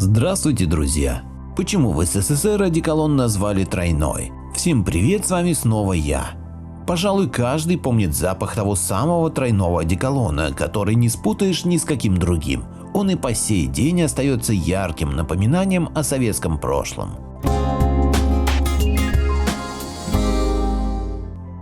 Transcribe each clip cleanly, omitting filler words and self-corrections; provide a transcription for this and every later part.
Здравствуйте, друзья! Почему в СССР одеколон назвали тройной? Всем привет, с вами снова я. Пожалуй, каждый помнит запах того самого тройного одеколона, который не спутаешь ни с каким другим. Он и по сей день остается ярким напоминанием о советском прошлом.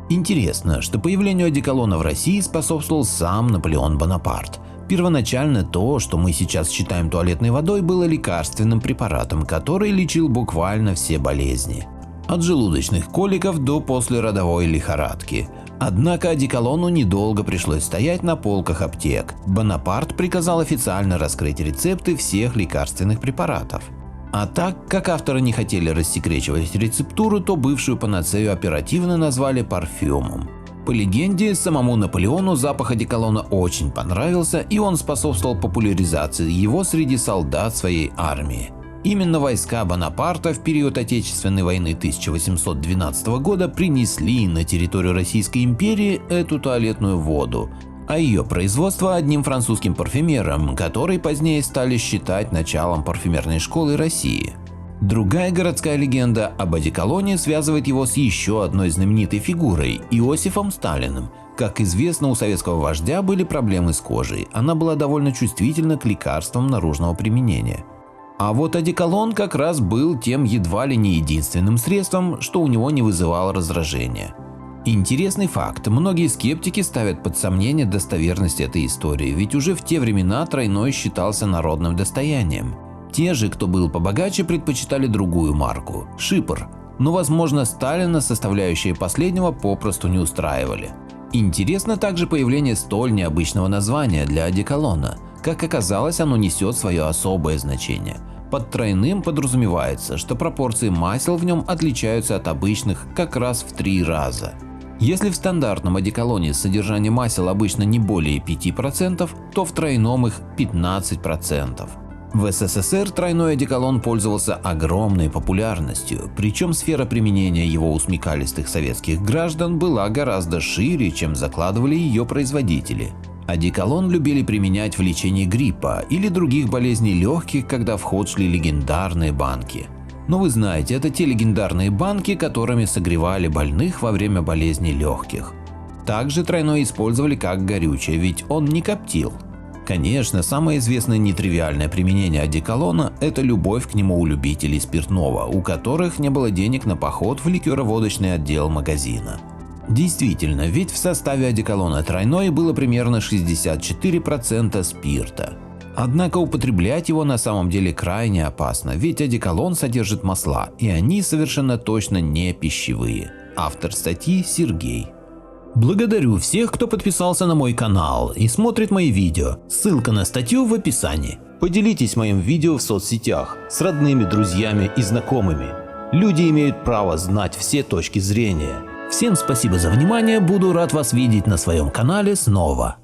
Интересно, что появлению одеколона в России способствовал сам Наполеон Бонапарт. Первоначально то, что мы сейчас считаем туалетной водой, было лекарственным препаратом, который лечил буквально все болезни. От желудочных коликов до послеродовой лихорадки. Однако одеколону недолго пришлось стоять на полках аптек. Бонапарт приказал официально раскрыть рецепты всех лекарственных препаратов. А так как авторы не хотели рассекречивать рецептуру, то бывшую панацею оперативно назвали парфюмом. По легенде, самому Наполеону запах одеколона очень понравился, и он способствовал популяризации его среди солдат своей армии. Именно войска Бонапарта в период Отечественной войны 1812 года принесли на территорию Российской империи эту туалетную воду, а ее производство одним французским парфюмером, который позднее стали считать началом парфюмерной школы России. Другая городская легенда об одеколоне связывает его с еще одной знаменитой фигурой – Иосифом Сталиным. Как известно, у советского вождя были проблемы с кожей, она была довольно чувствительна к лекарствам наружного применения. А вот одеколон как раз был тем едва ли не единственным средством, что у него не вызывало раздражения. Интересный факт, многие скептики ставят под сомнение достоверность этой истории, ведь уже в те времена тройной считался народным достоянием. Те же, кто был побогаче, предпочитали другую марку – Шипр, но, возможно, Сталина составляющие последнего попросту не устраивали. Интересно также появление столь необычного названия для одеколона. Как оказалось, оно несет свое особое значение. Под тройным подразумевается, что пропорции масел в нем отличаются от обычных как раз в 3 раза. Если в стандартном одеколоне содержание масел обычно не более 5%, то в тройном их 15%. В СССР тройной одеколон пользовался огромной популярностью, причем сфера применения его у смекалистых советских граждан была гораздо шире, чем закладывали ее производители. Одеколон любили применять в лечении гриппа или других болезней легких, когда в ход шли легендарные банки. Но вы знаете, это те легендарные банки, которыми согревали больных во время болезней легких. Также тройной использовали как горючее, ведь он не коптил. Конечно, самое известное нетривиальное применение одеколона – это любовь к нему у любителей спиртного, у которых не было денег на поход в ликероводочный отдел магазина. Действительно, ведь в составе одеколона тройной было примерно 64% спирта. Однако употреблять его на самом деле крайне опасно, ведь одеколон содержит масла, и они совершенно точно не пищевые. Автор статьи – Сергей. Благодарю всех, кто подписался на мой канал и смотрит мои видео. Ссылка на статью в описании. Поделитесь моим видео в соцсетях с родными, друзьями и знакомыми. Люди имеют право знать все точки зрения. Всем спасибо за внимание, буду рад вас видеть на своем канале снова.